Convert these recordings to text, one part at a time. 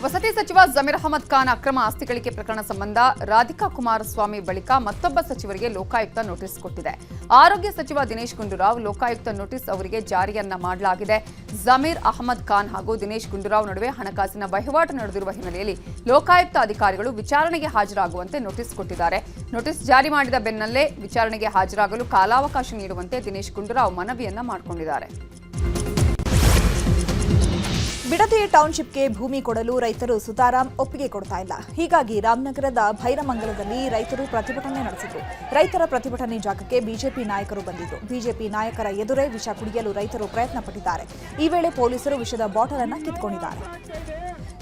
ವಸತಿ ಸಚಿವ ಜಮೀರ್ ಅಹಮದ್ ಖಾನ್ ಅಕ್ರಮ ಆಸ್ತಿ ಗಳಿಕೆ ಪ್ರಕರಣ ಸಂಬಂಧ ರಾಧಿಕಾ ಕುಮಾರಸ್ವಾಮಿ ಬಳಿಕ ಮತ್ತೊಬ್ಬ ಸಚಿವರಿಗೆ ಲೋಕಾಯುಕ್ತ ನೋಟಿಸ್ ಕೊಟ್ಟಿದೆ. ಆರೋಗ್ಯ ಸಚಿವ ದಿನೇಶ್ ಗುಂಡೂರಾವ್ ಲೋಕಾಯುಕ್ತ ನೋಟಿಸ್ ಅವರಿಗೆ ಜಾರಿಯನ್ನ ಮಾಡಲಾಗಿದೆ. ಜಮೀರ್ ಅಹಮದ್ ಖಾನ್ ಹಾಗೂ ದಿನೇಶ್ ಗುಂಡೂರಾವ್ ನಡುವೆ ಹಣಕಾಸಿನ ವಹಿವಾಟು ನಡೆದಿರುವ ಹಿನ್ನೆಲೆಯಲ್ಲಿ ಲೋಕಾಯುಕ್ತ ಅಧಿಕಾರಿಗಳು ವಿಚಾರಣೆಗೆ ಹಾಜರಾಗುವಂತೆ ನೋಟಿಸ್ ಕೊಟ್ಟಿದ್ದಾರೆ. ನೋಟಿಸ್ ಜಾರಿ ಮಾಡಿದ ಬೆನ್ನಲ್ಲೇ ವಿಚಾರಣೆಗೆ ಹಾಜರಾಗಲು ಕಾಲಾವಕಾಶ ನೀಡುವಂತೆ ದಿನೇಶ್ ಗುಂಡೂರಾವ್ ಮನವಿಯನ್ನ ಮಾಡಿಕೊಂಡಿದ್ದಾರೆ. ಬಿಡದಿ ಟೌನ್ಶಿಪ್ಗೆ ಭೂಮಿ ಕೊಡಲು ರೈತರು ಸುತಾರಾಂ ಒಪ್ಪಿಗೆ ಕೊಡ್ತಾ ಇಲ್ಲ. ಹೀಗಾಗಿ ರಾಮನಗರದ ಭೈರಮಂಗಲದಲ್ಲಿ ರೈತರು ಪ್ರತಿಭಟನೆ ನಡೆಸಿದರು. ರೈತರ ಪ್ರತಿಭಟನೆ ಜಾಗಕ್ಕೆ ಬಿಜೆಪಿ ನಾಯಕರು ಬಂದಿದ್ದರು. ಬಿಜೆಪಿ ನಾಯಕರ ಎದುರೇ ವಿಷ ಕುಡಿಯಲು ರೈತರು ಪ್ರಯತ್ನ ಪಟ್ಟಿದ್ದಾರೆ. ಈ ವೇಳೆ ಪೊಲೀಸರು ವಿಷದ ಬಾಟಲ್ ಅನ್ನು ಕಿತ್ಕೊಂಡಿದ್ದಾರೆ.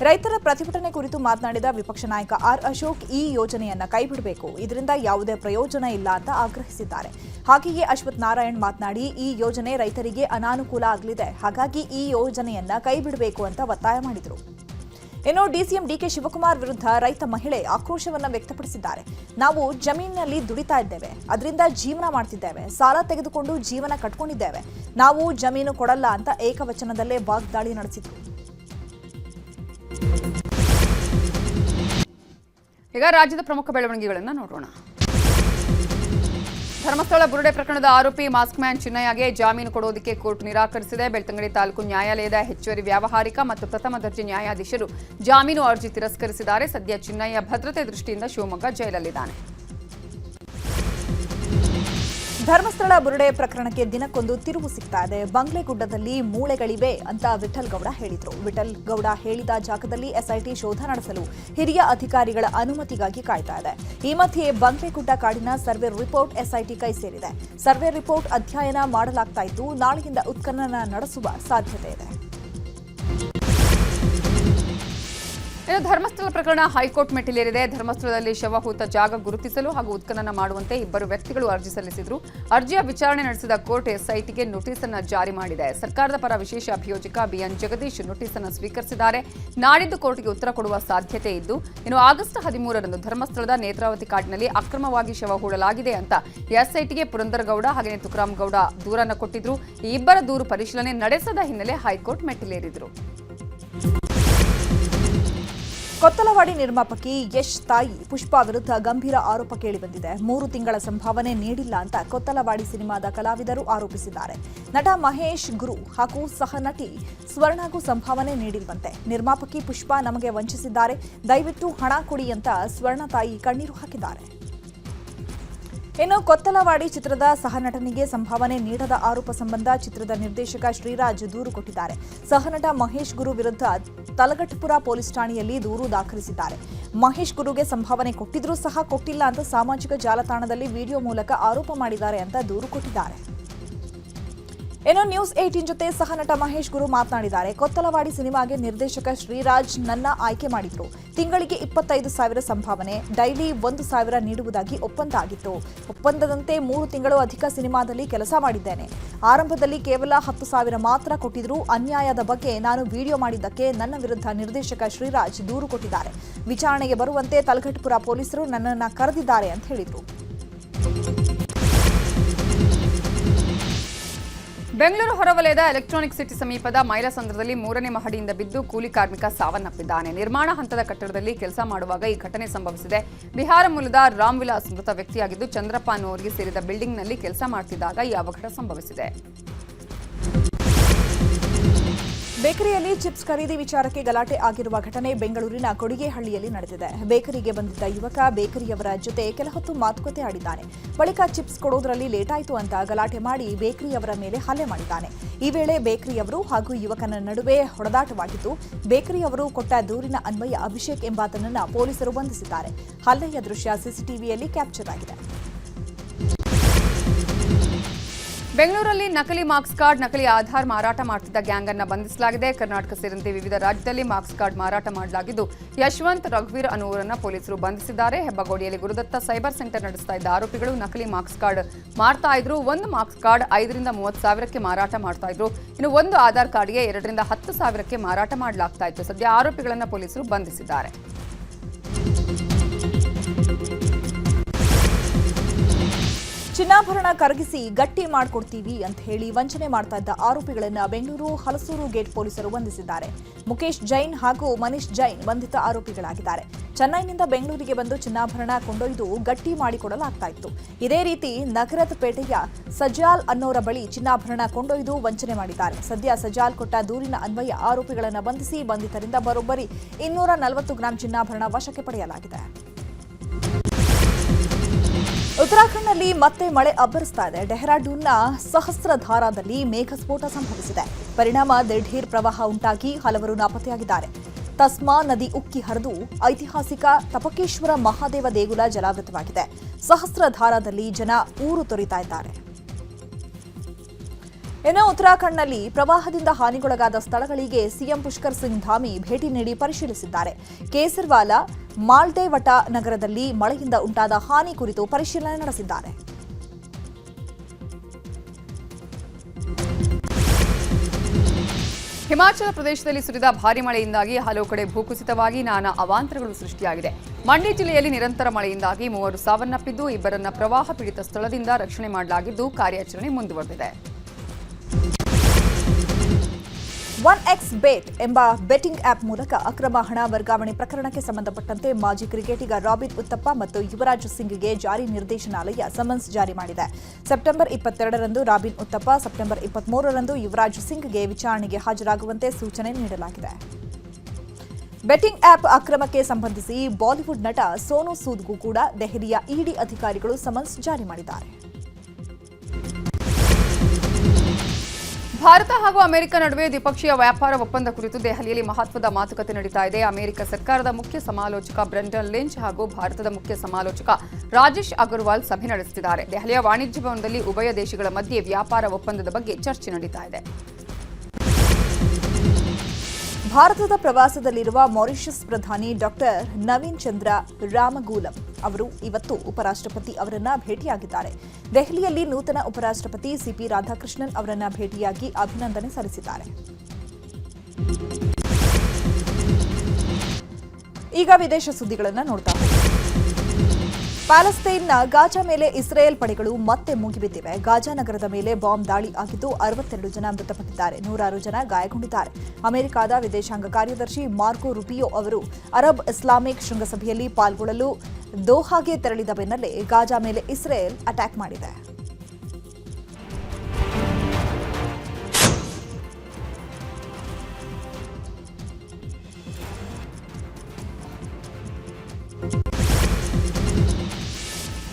ರೈತರ ಪ್ರತಿಭಟನೆ ಕುರಿತು ಮಾತನಾಡಿದ ವಿಪಕ್ಷ ನಾಯಕ ಆರ್ ಅಶೋಕ್ ಈ ಯೋಜನೆಯನ್ನ ಕೈಬಿಡಬೇಕು, ಇದರಿಂದ ಯಾವುದೇ ಪ್ರಯೋಜನ ಇಲ್ಲ ಅಂತ ಆಗ್ರಹಿಸಿದ್ದಾರೆ. ಹಾಗೆಯೇ ಅಶ್ವಥ್ ನಾರಾಯಣ್ ಮಾತನಾಡಿ ಈ ಯೋಜನೆ ರೈತರಿಗೆ ಅನಾನುಕೂಲ ಆಗಲಿದೆ, ಹಾಗಾಗಿ ಈ ಯೋಜನೆಯನ್ನ ಕೈಬಿಡಬೇಕು ಅಂತ ಒತ್ತಾಯ ಮಾಡಿದರು. ಇನ್ನು ಡಿಸಿಎಂ ಡಿಕೆ ಶಿವಕುಮಾರ್ ವಿರುದ್ಧ ರೈತ ಮಹಿಳೆ ಆಕ್ರೋಶವನ್ನ ವ್ಯಕ್ತಪಡಿಸಿದ್ದಾರೆ. ನಾವು ಜಮೀನಿನಲ್ಲಿ ದುಡಿತಾ ಇದ್ದೇವೆ, ಅದರಿಂದ ಜೀವನ ಮಾಡ್ತಿದ್ದೇವೆ, ಸಾಲ ತೆಗೆದುಕೊಂಡು ಜೀವನ ಕಟ್ಕೊಂಡಿದ್ದೇವೆ, ನಾವು ಜಮೀನು ಕೊಡಲ್ಲ ಅಂತ ಏಕವಚನದಲ್ಲೇ ವಾಗ್ದಾಳಿ ನಡೆಸಿದ್ರು. ಈಗ ರಾಜ್ಯದ ಪ್ರಮುಖ ಬೆಳವಣಿಗೆಗಳನ್ನು ನೋಡೋಣ. ಧರ್ಮಸ್ಥಳ ಬುರುಡೆ ಪ್ರಕರಣದ ಆರೋಪಿ ಮಾಸ್ಕ್ ಮ್ಯಾನ್ ಚಿನ್ನಯ್ಯಗೆ ಜಾಮೀನು ಕೊಡೋದಕ್ಕೆ ಕೋರ್ಟ್ ನಿರಾಕರಿಸಿದೆ. ಬೆಳ್ತಂಗಡಿ ತಾಲೂಕು ನ್ಯಾಯಾಲಯದ ಹೆಚ್ಚುವರಿ ವ್ಯಾವಹಾರಿಕ ಮತ್ತು ಪ್ರಥಮ ದರ್ಜೆ ನ್ಯಾಯಾಧೀಶರು ಜಾಮೀನು ಅರ್ಜಿ ತಿರಸ್ಕರಿಸಿದ್ದಾರೆ. ಸದ್ಯ ಚಿನ್ನಯ್ಯ ಭದ್ರತೆ ದೃಷ್ಟಿಯಿಂದ ಶಿವಮೊಗ್ಗ ಜೈಲಲ್ಲಿದ್ದಾನೆ. ಧರ್ಮಸ್ಥಳ ಬುರುಡೆ ಪ್ರಕರಣಕ್ಕೆ ದಿನಕ್ಕೊಂದು ತಿರುವು ಸಿಗ್ತಾ ಇದೆ. ಬಂಗ್ಲೆಗುಡ್ಡದಲ್ಲಿ ಮೂಳೆಗಳಿವೆ ಅಂತ ವಿಠಲ್ ಗೌಡ ಹೇಳಿದ್ರು. ವಿಠಲ್ ಗೌಡ ಹೇಳಿದ ಜಾಗದಲ್ಲಿ ಎಸ್ಐಟಿ ಶೋಧ ನಡೆಸಲು ಹಿರಿಯ ಅಧಿಕಾರಿಗಳ ಅನುಮತಿಗಾಗಿ ಕಾಯ್ತಾ ಇದೆ. ಈ ಮಧ್ಯೆ ಬಂಗ್ಲೆಗುಡ್ಡ ಕಾಡಿನ ಸರ್ವೆ ರಿಪೋರ್ಟ್ ಎಸ್ಐಟಿ ಕೈ ಸೇರಿದೆ. ಸರ್ವೆ ರಿಪೋರ್ಟ್ ಅಧ್ಯಯನ ಮಾಡಲಾಗ್ತಾ ಇದ್ದು ನಾಳೆಯಿಂದ ಉತ್ಖನನ ನಡೆಸುವ ಸಾಧ್ಯತೆ ಇದೆ. ಇನ್ನು ಧರ್ಮಸ್ಥಳ ಪ್ರಕರಣ ಹೈಕೋರ್ಟ್ ಮೆಟ್ಟಿಲೇರಿದೆ. ಧರ್ಮಸ್ಥಳದಲ್ಲಿ ಶವ ಹೂತ ಜಾಗ ಗುರುತಿಸಲು ಹಾಗೂ ಉತ್ಖನನ ಮಾಡುವಂತೆ ಇಬ್ಬರು ವ್ಯಕ್ತಿಗಳು ಅರ್ಜಿ ಸಲ್ಲಿಸಿದ್ರು. ಅರ್ಜಿಯ ವಿಚಾರಣೆ ನಡೆಸಿದ ಕೋರ್ಟ್ ಎಸ್ಐಟಿಗೆ ನೋಟಿಸ್ ಅನ್ನು ಜಾರಿ ಮಾಡಿದೆ. ಸರ್ಕಾರದ ಪರ ವಿಶೇಷ ಅಭಿಯೋಜಕ ಬಿಎನ್ ಜಗದೀಶ್ ನೋಟಿಸ್ ಅನ್ನು ಸ್ವೀಕರಿಸಿದ್ದಾರೆ. ನಾಡಿದ್ದು ಕೋರ್ಟ್ಗೆ ಉತ್ತರ ಕೊಡುವ ಸಾಧ್ಯತೆ ಇದ್ದು, ಇನ್ನು ಆಗಸ್ಟ್ 13ರಂದು ಧರ್ಮಸ್ಥಳದ ನೇತ್ರಾವತಿ ಕಾಡಿನಲ್ಲಿ ಅಕ್ರಮವಾಗಿ ಶವ ಹೂಡಲಾಗಿದೆ ಅಂತ ಎಸ್ಐಟಿಗೆ ಪುರಂದರಗೌಡ ಹಾಗೆಯೇ ತುಕಾರಾಂ ಗೌಡ ದೂರನ್ನು ಕೊಟ್ಟಿದ್ರು. ಈ ಇಬ್ಬರ ದೂರು ಪರಿಶೀಲನೆ ನಡೆಸದ ಹಿನ್ನೆಲೆ ಹೈಕೋರ್ಟ್ ಮೆಟ್ಟಿಲೇರಿದ್ರು. ಕೊತ್ತಲವಾಡಿ ನಿರ್ಮಾಪಕಿ ಯಶ್ ತಾಯಿ ಪುಷ್ಪಾ ವಿರುದ್ಧ ಗಂಭೀರ ಆರೋಪ ಕೇಳಿಬಂದಿದೆ. 3 ತಿಂಗಳ ಸಂಭಾವನೆ ನೀಡಿಲ್ಲ ಅಂತ ಕೊತ್ತಲವಾಡಿ ಸಿನಿಮಾದ ಕಲಾವಿದರು ಆರೋಪಿಸಿದ್ದಾರೆ. ನಟ ಮಹೇಶ್ ಗುರು ಹಾಗೂ ಸಹ ನಟಿ ಸ್ವರ್ಣಗೂ ಸಂಭಾವನೆ ನೀಡಿಲ್ವಂತೆ. ನಿರ್ಮಾಪಕಿ ಪುಷ್ಪಾ ನಮಗೆ ವಂಚಿಸಿದ್ದಾರೆ, ದಯವಿಟ್ಟು ಹಣ ಕೊಡಿ ಅಂತ ಸ್ವರ್ಣ ತಾಯಿ ಕಣ್ಣೀರು ಹಾಕಿದ್ದಾರೆ. ಇನ್ನು ಕೊತ್ತಲವಾಡಿ ಚಿತ್ರದ ಸಹನಟನಿಗೆ ಸಂಭಾವನೆ ನೀಡದ ಆರೋಪ ಸಂಬಂಧ ಚಿತ್ರದ ನಿರ್ದೇಶಕ ಶ್ರೀರಾಜ್ ದೂರು ಕೊಟ್ಟಿದ್ದಾರೆ. ಸಹನಟ ಮಹೇಶ್ ಗುರು ವಿರುದ್ಧ ತಲಗಟ್ಟಪುರ ಪೊಲೀಸ್ ಠಾಣೆಯಲ್ಲಿ ದೂರು ದಾಖಲಿಸಿದ್ದಾರೆ. ಮಹೇಶ್ ಗುರುಗೆ ಸಂಭಾವನೆ ಕೊಟ್ಟಿದ್ರೂ ಸಹ ಕೊಟ್ಟಿಲ್ಲ ಅಂತ ಸಾಮಾಜಿಕ ಜಾಲತಾಣದಲ್ಲಿ ವಿಡಿಯೋ ಮೂಲಕ ಆರೋಪ ಮಾಡಿದ್ದಾರೆ ಅಂತ ದೂರು ಕೊಟ್ಟಿದ್ದಾರೆ. ಇನ್ನು ನ್ಯೂಸ್ 18 ಜೊತೆ ಸಹನಟ ಮಹೇಶ್ ಗುರು ಮಾತನಾಡಿದ್ದಾರೆ. ಕೊತ್ತಲವಾಡಿ ಸಿನಿಮಾಗೆ ನಿರ್ದೇಶಕ ಶ್ರೀರಾಜ್ ನನ್ನ ಆಯ್ಕೆ ಮಾಡಿದ್ರು. ತಿಂಗಳಿಗೆ 25,000 ಸಂಭಾವನೆ, ಡೈಲಿ 1,000 ನೀಡುವುದಾಗಿ ಒಪ್ಪಂದ ಆಗಿತ್ತು. ಒಪ್ಪಂದದಂತೆ 3 ತಿಂಗಳು ಅಧಿಕ ಸಿನಿಮಾದಲ್ಲಿ ಕೆಲಸ ಮಾಡಿದ್ದೇನೆ. ಆರಂಭದಲ್ಲಿ ಕೇವಲ 10,000 ಮಾತ್ರ ಕೊಟ್ಟಿದ್ರು. ಅನ್ಯಾಯದ ಬಗ್ಗೆ ನಾನು ವಿಡಿಯೋ ಮಾಡಿದ್ದಕ್ಕೆ ನನ್ನ ವಿರುದ್ಧ ನಿರ್ದೇಶಕ ಶ್ರೀರಾಜ್ ದೂರು ಕೊಟ್ಟಿದ್ದಾರೆ. ವಿಚಾರಣೆಗೆ ಬರುವಂತೆ ತಲಘಟ್ಟಪುರ ಪೊಲೀಸರು ನನ್ನನ್ನು ಕರೆದಿದ್ದಾರೆ ಅಂತ ಹೇಳಿದರು. ಬೆಂಗಳೂರು ಹೊರವಲಯದ ಎಲೆಕ್ಟ್ರಾನಿಕ್ ಸಿಟಿ ಸಮೀಪದ ಮೈಲಸಂದ್ರದಲ್ಲಿ 3ನೇ ಮಹಡಿಯಿಂದ ಬಿದ್ದು ಕೂಲಿ ಕಾರ್ಮಿಕ ಸಾವನ್ನಪ್ಪಿದ್ದಾನೆ. ನಿರ್ಮಾಣ ಹಂತದ ಕಟ್ಟಡದಲ್ಲಿ ಕೆಲಸ ಮಾಡುವಾಗ ಈ ಘಟನೆ ಸಂಭವಿಸಿದೆ. ಬಿಹಾರ ಮೂಲದ ರಾಮ್ ವಿಲಾಸ್ ಮೃತ ವ್ಯಕ್ತಿಯಾಗಿದ್ದು, ಚಂದ್ರಪ್ಪ ಅನ್ನುವರಿಗೆ ಸೇರಿದ ಬಿಲ್ಡಿಂಗ್ನಲ್ಲಿ ಕೆಲಸ ಮಾಡುತ್ತಿದ್ದಾಗ ಈ ಅವಘಡ ಸಂಭವಿಸಿದೆ. ಬೇಕರಿಯಲ್ಲಿ ಚಿಪ್ಸ್ ಖರೀದಿ ವಿಚಾರಕ್ಕೆ ಗಲಾಟೆ ಆಗಿರುವ ಘಟನೆ ಬೆಂಗಳೂರಿನ ಕೊಡಿಗೆಹಳ್ಳಿಯಲ್ಲಿ ನಡೆದಿದೆ. ಬೇಕರಿಗೆ ಬಂದಿದ್ದ ಯುವಕ ಬೇಕರಿಯವರ ಜೊತೆ ಕೆಲ ಹೊತ್ತು ಮಾತುಕತೆ ಆಡಿದ್ದಾನೆ. ಬಳಿಕ ಚಿಪ್ಸ್ ಕೊಡೋದ್ರಲ್ಲಿ ಲೇಟ್ ಆಯಿತು ಅಂತ ಗಲಾಟೆ ಮಾಡಿ ಬೇಕರಿಯವರ ಮೇಲೆ ಹಲ್ಲೆ ಮಾಡಿದ್ದಾನೆ. ಈ ವೇಳೆ ಬೇಕರಿಯವರು ಹಾಗೂ ಯುವಕನ ನಡುವೆ ಹೊಡೆದಾಟವಾಗಿದ್ದು, ಬೇಕರಿಯವರು ಕೊಟ್ಟ ದೂರಿನ ಅನ್ವಯ ಅಭಿಷೇಕ್ ಎಂಬಾತನನ್ನ ಪೊಲೀಸರು ಬಂಧಿಸಿದ್ದಾರೆ. ಹಲ್ಲೆಯ ದೃಶ್ಯ ಸಿಸಿಟಿವಿಯಲ್ಲಿ ಕ್ಯಾಪ್ಚರ್ ಆಗಿದೆ. ಬೆಂಗಳೂರಲ್ಲಿ ನಕಲಿ ಮಾರ್ಕ್ಸ್ ಕಾರ್ಡ್, ನಕಲಿ ಆಧಾರ್ ಮಾರಾಟ ಮಾಡುತ್ತಿದ್ದ ಗ್ಯಾಂಗ್ ಅನ್ನು ಬಂಧಿಸಲಾಗಿದೆ. ಕರ್ನಾಟಕ ಸೇರಿದಂತೆ ವಿವಿಧ ರಾಜ್ಯದಲ್ಲಿ ಮಾರ್ಕ್ಸ್ ಕಾರ್ಡ್ ಮಾರಾಟ ಮಾಡಲಾಗಿದ್ದು, ಯಶವಂತ್ ರಘುವೀರ್ ಅನ್ನುವರನ್ನು ಪೊಲೀಸರು ಬಂಧಿಸಿದ್ದಾರೆ. ಹೆಬ್ಬಗೋಡಿಯಲ್ಲಿ ಗುರುದತ್ತ ಸೈಬರ್ ಸೆಂಟರ್ ನಡೆಸ್ತಾ ಇದ್ದ ಆರೋಪಿಗಳು ನಕಲಿ ಮಾರ್ಕ್ಸ್ ಕಾರ್ಡ್ ಮಾರ್ತಾ ಇದ್ರು. ಒಂದು ಮಾರ್ಕ್ಸ್ ಕಾರ್ಡ್ 5 ರಿಂದ 30 ಸಾವಿರಕ್ಕೆ ಮಾರಾಟ ಮಾಡ್ತಾ ಇದ್ರು. ಇನ್ನು ಒಂದು ಆಧಾರ್ ಕಾರ್ಡ್ಗೆ 2 ರಿಂದ 10 ಸಾವಿರಕ್ಕೆ ಮಾರಾಟ ಮಾಡಲಾಗ್ತಾ ಇತ್ತು. ಸದ್ಯ ಆರೋಪಿಗಳನ್ನು ಪೊಲೀಸರು ಬಂಧಿಸಿದ್ದಾರೆ. ಚಿನ್ನಾಭರಣ ಕರಗಿಸಿ ಗಟ್ಟಿ ಮಾಡಿಕೊಡ್ತೀವಿ ಅಂತ ಹೇಳಿ ವಂಚನೆ ಮಾಡ್ತಾ ಇದ್ದ ಆರೋಪಿಗಳನ್ನು ಬೆಂಗಳೂರು ಹಲಸೂರು ಗೇಟ್ ಪೊಲೀಸರು ಬಂಧಿಸಿದ್ದಾರೆ. ಮುಖೇಶ್ ಜೈನ್ ಹಾಗೂ ಮನೀಶ್ ಜೈನ್ ಬಂಧಿತ ಆರೋಪಿಗಳಾಗಿದ್ದಾರೆ. ಚೆನ್ನೈನಿಂದ ಬೆಂಗಳೂರಿಗೆ ಬಂದು ಚಿನ್ನಾಭರಣ ಕೊಂಡೊಯ್ದು ಗಟ್ಟಿ ಮಾಡಿಕೊಡಲಾಗ್ತಾ ಇತ್ತು. ಇದೇ ರೀತಿ ನಗರದ ಪೇಟೆಯ ಸಜಾಲ್ ಅನ್ನೋರ ಬಳಿ ಚಿನ್ನಾಭರಣ ಕೊಂಡೊಯ್ದು ವಂಚನೆ ಮಾಡಿದ್ದಾರೆ. ಸದ್ಯ ಸಜಾಲ್ ಕೊಟ್ಟ ದೂರಿನ ಅನ್ವಯ ಆರೋಪಿಗಳನ್ನು ಬಂಧಿಸಿ ಬಂಧಿತರಿಂದ ಬರೋಬ್ಬರಿ 240 ಗ್ರಾಂ ಚಿನ್ನಾಭರಣ ವಶಕ್ಕೆ ಪಡೆಯಲಾಗಿದೆ. ಉತ್ತರಾಖಂಡ್ನಲ್ಲಿ ಮತ್ತೆ ಮಳೆ ಅಬ್ಬರಿಸ್ತಾ ಇದೆ. ಡೆಹ್ರಾಡೂನ್ನ ಸಹಸ್ರಧಾರಾದಲ್ಲಿ ಮೇಘಸ್ಫೋಟ ಸಂಭವಿಸಿದೆ. ಪರಿಣಾಮ ದಿಢೀರ್ ಪ್ರವಾಹ ಉಂಟಾಗಿ ಹಲವರು ನಾಪತ್ತೆಯಾಗಿದ್ದಾರೆ. ತಸ್ಮಾ ನದಿ ಉಕ್ಕಿ ಹರಿದು ಐತಿಹಾಸಿಕ ತಪಕೇಶ್ವರ ಮಹಾದೇವ ದೇಗುಲ ಜಲಾವೃತವಾಗಿದೆ. ಸಹಸ್ರಧಾರಾದಲ್ಲಿ ಜನ ಊರು ತೊರೆತಾ ಇದ್ದಾರೆ. ಇನ್ನು ಉತ್ತರಾಖಂಡ್ನಲ್ಲಿ ಪ್ರವಾಹದಿಂದ ಹಾನಿಗೊಳಗಾದ ಸ್ಥಳಗಳಿಗೆ ಸಿಎಂ ಪುಷ್ಕರ್ ಸಿಂಗ್ ಧಾಮಿ ಭೇಟಿ ನೀಡಿ ಪರಿಶೀಲಿಸಿದ್ದಾರೆ. ಕೇಸರ್ವಾಲ, ಮಾಲ್ದೇವಟ ನಗರದಲ್ಲಿ ಮಳೆಯಿಂದ ಉಂಟಾದ ಹಾನಿ ಕುರಿತು ಪರಿಶೀಲನೆ ನಡೆಸಿದ್ದಾರೆ. ಹಿಮಾಚಲ ಪ್ರದೇಶದಲ್ಲಿ ಸುರಿದ ಭಾರೀ ಮಳೆಯಿಂದಾಗಿ ಹಲವು ಕಡೆ ಭೂಕುಸಿತವಾಗಿ ನಾನಾ ಅವಾಂತರಗಳು ಸೃಷ್ಟಿಯಾಗಿದೆ. ಮಂಡ್ಯ ಜಿಲ್ಲೆಯಲ್ಲಿ ನಿರಂತರ ಮಳೆಯಿಂದಾಗಿ 3 ಸಾವನ್ನಪ್ಪಿದ್ದು, ಇಬ್ಬರನ್ನ ಪ್ರವಾಹ ಪೀಡಿತ ಸ್ಥಳದಿಂದ ರಕ್ಷಣೆ ಮಾಡಲಾಗಿದ್ದು ಕಾರ್ಯಾಚರಣೆ ಮುಂದುವರೆದಿದೆ. 1x Bet ಎಂಬ ಬೆಟ್ಟಿಂಗ್ ಆಪ್ ಮೂಲಕ ಅಕ್ರಮ ಹಣ ವರ್ಗಾವಣೆ ಪ್ರಕರಣಕ್ಕೆ ಸಂಬಂಧಪಟ್ಟಂತೆ ಮಾಜಿ ಕ್ರಿಕೆಟಿಗ ರಾಬಿನ್ ಉತ್ತಪ್ಪ ಮತ್ತು ಯುವರಾಜ್ ಸಿಂಗ್ಗೆ ಜಾರಿ ನಿರ್ದೇಶನಾಲಯ ಸಮನ್ಸ್ ಜಾರಿ ಮಾಡಿದೆ. ಸೆಪ್ಟೆಂಬರ್ 22ರಂದು ರಾಬಿನ್ ಉತ್ತಪ್ಪ, ಸೆಪ್ಟೆಂಬರ್ 23ರಂದು ಯುವರಾಜ್ ಸಿಂಗ್ಗೆ ವಿಚಾರಣೆಗೆ ಹಾಜರಾಗುವಂತೆ ಸೂಚನೆ ನೀಡಲಾಗಿದೆ. ಬೆಟ್ಟಿಂಗ್ ಆಪ್ ಅಕ್ರಮಕ್ಕೆ ಸಂಬಂಧಿಸಿ ಬಾಲಿವುಡ್ ನಟ ಸೋನು ಸೂದ್ಗೂ ಕೂಡ ದೆಹಲಿಯ ಇಡಿ ಅಧಿಕಾರಿಗಳು ಸಮನ್ಸ್ ಜಾರಿ ಮಾಡಿದ್ದಾರೆ. ಭಾರತ ಹಾಗೂ ಅಮೆರಿಕ ನಡುವೆ ದ್ವಿಪಕ್ಷೀಯ ವ್ಯಾಪಾರ ಒಪ್ಪಂದ ಕುರಿತು ದೆಹಲಿಯಲ್ಲಿ ಮಹತ್ವದ ಮಾತುಕತೆ ನಡೀತಾ ಇದೆ. ಅಮೆರಿಕ ಸರ್ಕಾರದ ಮುಖ್ಯ ಸಮಾಲೋಚಕ ಬ್ರೆಂಡನ್ ಲಿಂಚ್ ಹಾಗೂ ಭಾರತದ ಮುಖ್ಯ ಸಮಾಲೋಚಕ ರಾಜೇಶ್ ಅಗರ್ವಾಲ್ ಸಭೆ ನಡೆಸುತ್ತಿದ್ದಾರೆ. ದೆಹಲಿಯ ವಾಣಿಜ್ಯ ಭವನದಲ್ಲಿ ಉಭಯ ದೇಶಗಳ ಮಧ್ಯೆ ವ್ಯಾಪಾರ ಒಪ್ಪಂದದ ಬಗ್ಗೆ ಚರ್ಚೆ ನಡೀತಾ ಇದೆ. ಭಾರತದ ಪ್ರವಾಸದಲ್ಲಿರುವ ಮಾರಿಷಸ್ ಪ್ರಧಾನಿ ಡಾಕ್ಟರ್ ನವೀನ್ ಚಂದ್ರ ರಾಮಗೂಲಂ ಅವರು ಇವತ್ತು ಉಪರಾಷ್ಟ್ರಪತಿ ಅವರನ್ನ ಭೇಟಿಯಾಗಿದ್ದಾರೆ. ದೆಹಲಿಯಲ್ಲಿ ನೂತನ ಉಪರಾಷ್ಟ್ರಪತಿ ಸಿಪಿ ರಾಧಾಕೃಷ್ಣನ್ ಅವರನ್ನ ಭೇಟಿಯಾಗಿ ಅಭಿನಂದನೆ ಸಲ್ಲಿಸಿದ್ದಾರೆ. ಈಗ ವಿದೇಶ ಸುದ್ದಿಗಳನ್ನು ನೋಡ್ತಾ ಪ್ಯಾಲೆಸ್ತೈನ್ನ ಗಾಜಾ ಮೇಲೆ ಇಸ್ರೇಲ್ ಪಡೆಗಳು ಮತ್ತೆ ಮುಗಿಬಿದ್ದಿವೆ. ಗಾಜಾ ನಗರದ ಮೇಲೆ ಬಾಂಬ್ ದಾಳಿ ಆಗಿದ್ದು 62 ಜನ ಮೃತಪಟ್ಟಿದ್ದಾರೆ, 106 ಜನ ಗಾಯಗೊಂಡಿದ್ದಾರೆ. ಅಮೆರಿಕದ ವಿದೇಶಾಂಗ ಕಾರ್ಯದರ್ಶಿ ಮಾರ್ಕೊ ರುಬಿಯೋ ಅವರು ಅರಬ್ ಇಸ್ಲಾಮಿಕ್ ಶೃಂಗಸಭೆಯಲ್ಲಿ ಪಾಲ್ಗೊಳ್ಳಲು ದೋಹಾಗೆ ತೆರಳಿದ ಬೆನ್ನಲ್ಲೇ ಗಾಜಾ ಮೇಲೆ ಇಸ್ರೇಲ್ ಅಟ್ಯಾಕ್ ಮಾಡಿದೆ.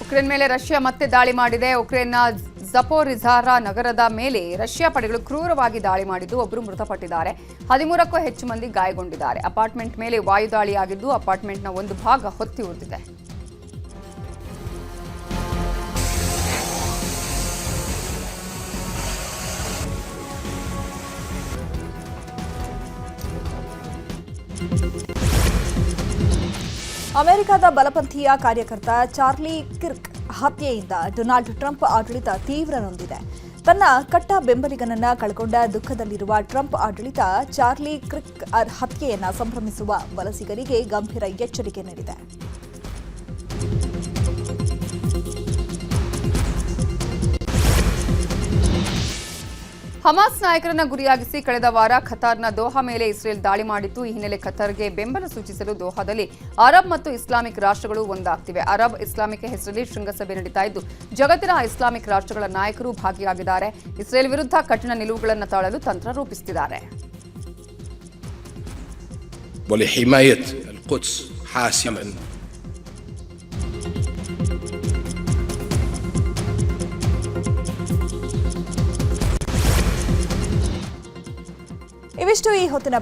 ಉಕ್ರೇನ್ ಮೇಲೆ ರಷ್ಯಾ ಮತ್ತೆ ದಾಳಿ ಮಾಡಿದೆ. ಉಕ್ರೇನ್ನ ಝಪೋರಿಝಾರ ನಗರದ ಮೇಲೆ ರಷ್ಯಾ ಪಡೆಗಳು ಕ್ರೂರವಾಗಿ ದಾಳಿ ಮಾಡಿದ್ದು ಒಬ್ಬರು ಮೃತಪಟ್ಟಿದ್ದಾರೆ, 13ಕ್ಕೂ ಹೆಚ್ಚು ಮಂದಿ ಗಾಯಗೊಂಡಿದ್ದಾರೆ. ಅಪಾರ್ಟ್ಮೆಂಟ್ ಮೇಲೆ ವಾಯುದಾಳಿಯಾಗಿದ್ದು ಅಪಾರ್ಟ್ಮೆಂಟ್ನ ಒಂದು ಭಾಗ ಹೊತ್ತಿ ಉರಿದಿದೆ. ಅಮೆರಿಕದ ಬಲಪಂಥೀಯ ಕಾರ್ಯಕರ್ತ ಚಾರ್ಲಿ ಕಿರ್ಕ್ ಹತ್ಯೆಯಿಂದ ಡೊನಾಲ್ಡ್ ಟ್ರಂಪ್ ಆಡಳಿತ ತೀವ್ರ ನೊಂದಿದೆ. ತನ್ನ ಕಟ್ಟ ಬೆಂಬಲಿಗನನ್ನ ಕಳ್ಕೊಂಡ ದುಃಖದಲ್ಲಿರುವ ಟ್ರಂಪ್ ಆಡಳಿತ ಚಾರ್ಲಿ ಕಿರ್ಕ್ ಹತ್ಯೆಯನ್ನ ಸಂಭ್ರಮಿಸುವ ವಲಸಿಗರಿಗೆ ಗಂಭೀರ ಎಚ್ಚರಿಕೆ ನೀಡಿದೆ. ಹಮಾಸ್ ನಾಯಕರನ್ನ ಗುರಿಯಾಗಿಸಿ ಕಳೆದ ವಾರ ಖತಾರ್ನ ದೋಹಾ ಮೇಲೆ ಇಸ್ರೇಲ್ ದಾಳಿ ಮಾಡಿತ್ತು. ಈ ಹಿನ್ನೆಲೆ ಖತಾರ್ಗೆ ಬೆಂಬಲ ಸೂಚಿಸಲು ದೋಹಾದಲ್ಲಿ ಅರಬ್ ಮತ್ತು ಇಸ್ಲಾಮಿಕ್ ರಾಷ್ಟ್ರಗಳು ಒಂದಾಗ್ತಿವೆ. ಅರಬ್ ಇಸ್ಲಾಮಿಕ್ ಹೆಸರಲ್ಲಿ ಶೃಂಗಸಭೆ ನಡೀತಾ ಇದ್ದು ಜಗತ್ತಿನ ಇಸ್ಲಾಮಿಕ್ ರಾಷ್ಟ್ರಗಳ ನಾಯಕರು ಭಾಗಿಯಾಗಿದ್ದಾರೆ. ಇಸ್ರೇಲ್ ವಿರುದ್ಧ ಕಠಿಣ ನಿಲುವುಗಳನ್ನು ತಾಳಲು ತಂತ್ರ ರೂಪಿಸುತ್ತಿದ್ದಾರೆ. ಇವಿಷ್ಟು ಈ ಹೊತ್ತಿನ